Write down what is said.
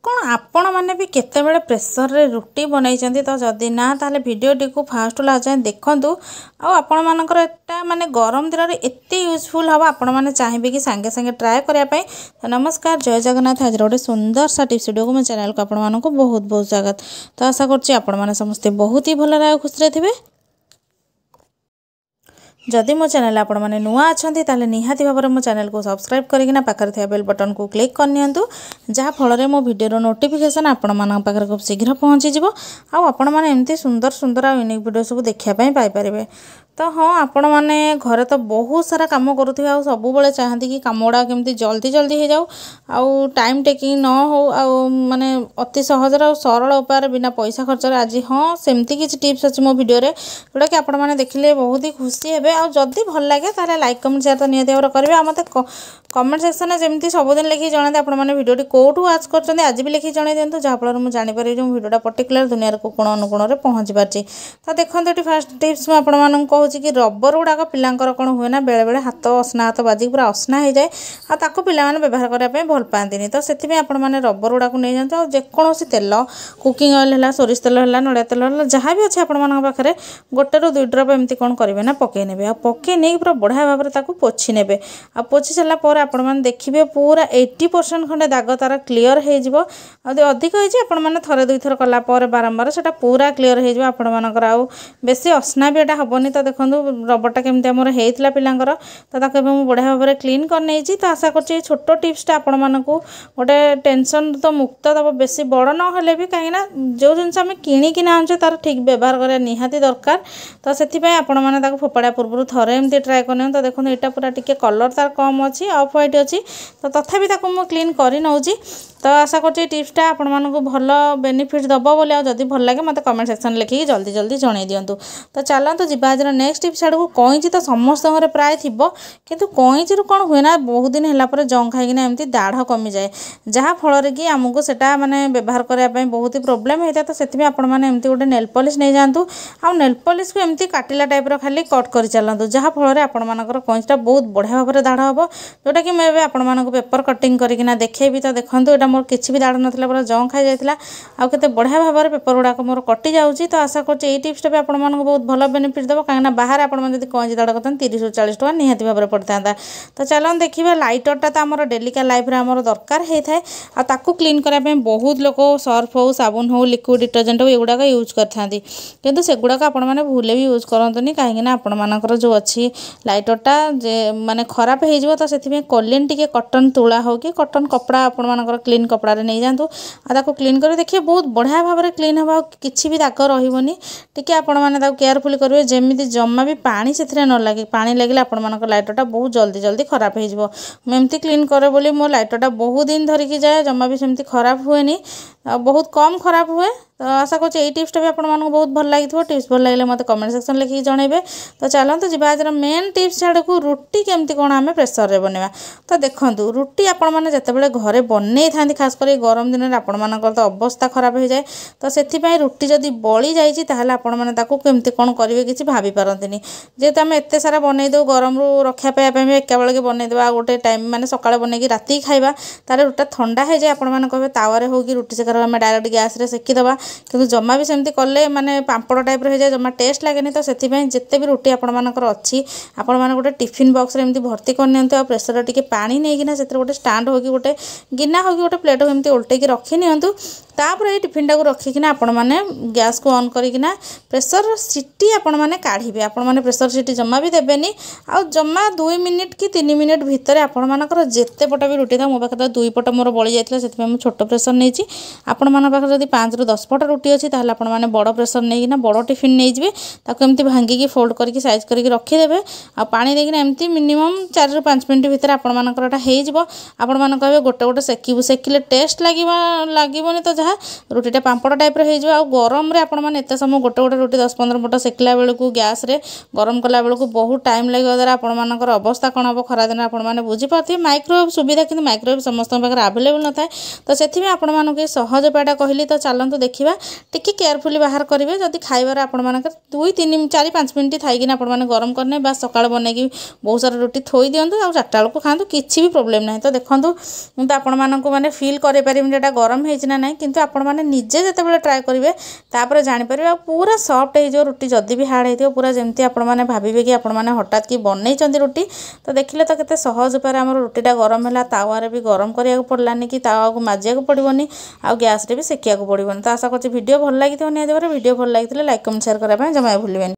कौन आपण मैंने भी केतेबेले प्रेसर रे रुटी बनई तो जदि ना ताले वीडियोटी को फास्ट लास्ट जाए देखूँ आपण मानकर एटा माने गरम दिन में एत यूजफुल हम आपण मैंने चाहिए कि सांगे सांगे ट्राए करने। तो नमस्कार जय जगन्नाथ। आज गोटे सुंदर सा टिप्स वीडियो को मैं चैनल को आपण मानक बहुत बहुत स्वागत। तो आशा करछि आपण माने समस्ते बहुत ही भल रहा खुशी थे। जदि मो चैनल आपण मैंने नुआ अच्छा ताले निहाती भाव में मो चैनल को सब्सक्राइब करना पाखर थे बेल बटन को क्लिक करनी जहाँ फल मो वीडियो नोटिफिकेशन आपण मान पाखे खूब शीघ्र पहुँची आपण मैंने एमती सुंदर सुंदर और यूनिक वीडियो सब देखापी पाइपर। तो हाँ आपण मैंने घरे तो बहुत सारा काम करुवे आ सब बड़े चाहती कि कम गुड़ा केमती जल्दी जल्दी हो जाऊ आउ टाइम टेकिंग न हो माने अति सहज और सरल उपाय बिना पैसा खर्च। आज हाँ सेमती किसी टिप्स अच्छी मो वीडियो जोटा कि आपण मैंने देखिले बहुत ही खुशी हे। आदि भल लगे ताले लाइक कमेंट शेयर तो निहत भाव करेंगे। मत कमेंट सेक्शन में जमी सबुदिन लिखिक जनाते आपने वीडियो कौटू वाच कर आज भी लिखिक जन दिखाँ जहाँफल मुझे जापर जो वीडियो पर्टिकुलर दुनिया को कोण अनुकोण में पहुँची पार्टी। तो देखो ये फास्ट टिप्स मुझे आपण कहूँ कि रबर गुड़ाक पिलांकर कौन हुए ना बेले बेले हाथ असना हाथ बाजिक पूरा असना हो जाए आपको पिलाने व्यवहार करने भल पाती। तो से आपने रबर गुड़ाक नहीं जाते और जेकोसी तेल कुकिंग ऑयल है सोरिष तेल है नड़िया तेल है जहाँ भी अच्छे आपे गोटे रू 2 ड्रप एमती कौन करेंगे ना पकई ने पकई नहीं पूरा बढ़िया भाव में पोछि ने पोछि सारापर आपण देखिए पूरा 80% खंडे दाग तार क्लीयर हो अधिक होने थे 2 थर कलापर बारंबार से पूरा क्लीयर होपर आउ बेसी असना भी यहाँ हेनी। तो देखो रबरटा केमती आमर होता पिलांकर तो बढ़िया भाव में क्लीन करनी। तो आशा कर छोट टिप्सटा आपण मानकू गोटे टेंशन तो मुक्त दब बेसी बड़ ना भी कहीं जो जिनस आम किणिकी आनुचे तार ठीक व्यवहार करा निहाती दरकार। तो से आपण मैंने फोपाड़ा पूर्व थे एमती ट्राए करने। तो देखो यहाँ पूरा टी कलर तार कम अच्छी ऑफ व्हाइट अच्छी तो तथापि मुझे क्लीन कर नौची। तो आशा कर टिप्सटा आपण मानकू भल बेनिफिट दब बोली आदि भल लगे मत कमेंट सेक्शन लिखिकी जल्दी जल्दी जन दिंतु। तो चलतु जीवा आज नेक्स्ट टिप्स आड़क कईची तो समस्त घर प्राय थी किंतु कईची कौन हुए ना बहुत दिन है जंग खाईना एमती दाढ़ कमी जाए जहाँ फल कि आमको सेटा माने व्यवहार करने बहुत ही प्रोब्लेम होता है। तो से एमती गोटे नेल पॉलिश नहीं जातु आ नेल पॉलिश को एमती काटिला टाइप खाली कट कर चलतु जहाँ फल आपर कईचीटा बहुत बढ़िया भाव में दाढ़ हम जोटा कि मैं आपको पेपर कटिंग करना देखेबी। तो देखो यहाँ मोर किसी भी दाढ़ नाला पूरा जंग खाई जाता आते बढ़िया भाव में पेपर गुड़ाक मोर कटि जाऊँगी। तो आशा कर टिप्सटा भी आपण बहुत भल बेनिफिट देव कहीं बाहर आपड़ी कईची दाढ़ करते 30-40 टका निहाती भाव में पड़ता। तो चलो देखिए लाइटरटा तो आम डेलिका लाइफ में आम दरकार होता है आपको क्लीन करने बहुत लोग सर्फ हो साबुन हो लिक्विड डिटर्जेंट हो युवाक यूज करते किंतु सेगुड़ाक आपने भूले भी यूज करतुनि कहीं आपणकर जो अच्छी लाइटरटा माने खराब हो तो से कलिन टी कटन तुला हो कि कटन कपड़ा आपणकर क्लीन कपड़ा नहीं जातु आपको क्लीन कर देखिए बहुत बढ़िया भाव में क्लीन हम किसी भी दाग रही टी आपने केयरफुल करेंगे जमी जमा भी पानी से न लगे पानी लगे आपर लाइटरटा बहुत जल्दी जल्दी खराब हो एमती क्लीन करे बोली मो लाइटरटा बहुत दिन धरिकी जाए जमा भी सेमती खराब हुए बहुत कम खराब हुए। तो आशा कर टिप्सटा भी आपको बहुत भल लगी टिप्स भल लगे मत कमेंट सेक्शन लिखिक जनइबे। तो चलते जी आज मेन टिप्स आड़क रुटी केमती कौन आम प्रेसर रे बनवा। तो देखो रुटी आपने जितेबाला घरे बनई था खासकर गरम दिन में आपर तो अवस्था खराब हो जाए। तो से रुटी जदि बड़ी जाइए आपमती कौन करेंगे किसी भाभी पारती जेहेतु आम एत सारा बनई दो गरम रू रक्षा पाइबा एका बेलके बनईदेवा गोटे टाइम माने सकाଳେ बनईकी राति खाଇବା तारे रुटा ठंडा हो जाए आपने कहे तावे हो कि रुटी सेकार आम डायरेक्ट गैस रे सेकीदवा किंतु जमा भी सेमती कले माने पांपड़ टाइप हो जाए जमा टेस्ट लगे। तो से जिते भी रुटी आपणकर अच्छी आपण मैंने गोटे टिफिन बॉक्स एमती भर्ती करनी आ प्रेसर टी पानी नहीं से गोटे स्टाण्ड हो कि गोटे गिना हो कि गोटे प्लेट हो एमती उल्टेकी रखी नियंतु तापर ये टिफिन टाक रखिकिना आपण मैंने गैस को ऑन करिकिना प्रेसर सीटी आपण मैंने काढ़ी आपण मैंने प्रेसर सीटी जमा भी देवेनि आ जमा 2 मिनिट कि 3 मिनिट भितर आपण मानकर जेते पट भी रुटी था मो पाखे 2 पट मोर बड़ी जाइए से छोट प्रेसर नहीं आपण मान पाखे जब 5 ରୁ 10 पट रुटी अच्छी ताहले आपण माने बड़ प्रेसर नहीं बड़ टिफिन नहीं जिवे ताको एमती भांगिकी फोल्ड करके साइज करके रखीदेवे आ पानी देकिना एमती मिनिमम 4 ରୁ 5 मिनिट भितर आपण मानकर हो आपण मान कहे गोटे गोटे सेकिबू सेकिले टेस्ट लगनी। तो जहाँ रुटीटा पांपड़ टाइप हो गरम रे आपण मैंने एत समय गोटे गोटे रुटी 10-15 पट सेकिला बेलू गैस रे गरम कला बेलू बहुत टाइम लगे द्वारा आपर अवस्था कौन हम खरा दिन आपने बुझीपारे माइक्रोवेव सुविधा कि माइक्रोवेव समस्त पाखे आवेलेबल न था। तो से आपण सहज उपायटा कहली। तो चलते देखिए रखिबा टिके केयरफुली बाहर करेंगे जदि खाइबार आपण मानकर 2-3-4-5 मिनट थी आपण मैंने गरम करने बा सकाल बनैकी बहुत सारा रुटी थोई दिंतु आ 4टा बेलू खातु किसी भी प्रोब्लेम ना। तो देखो मुझे आपण मानक मैंने फील करें गरम होना ना कि आपण मैंने निजे जिते ट्राए करेंगे तापर जापर पूरा सफ्ट हो रुटी जदि भी हार्ड हो पूरा जमी आपण मैंने भावे कि आपण मैंने हठात कि बनई रुटी। तो देखिले तो केते सहज उपाय आम रुटीटा गरम है तावारे भी गरम करा पड़लानी कि तावा को माजिया पड़ोनी आ गैस रे भी सेकिया पड़ोनी। तो आशा करछि वीडियो भल लगी निहाती भाବରେ वीडियो भल लगी लाइक कमेंट शेयर करने जमा भूलें।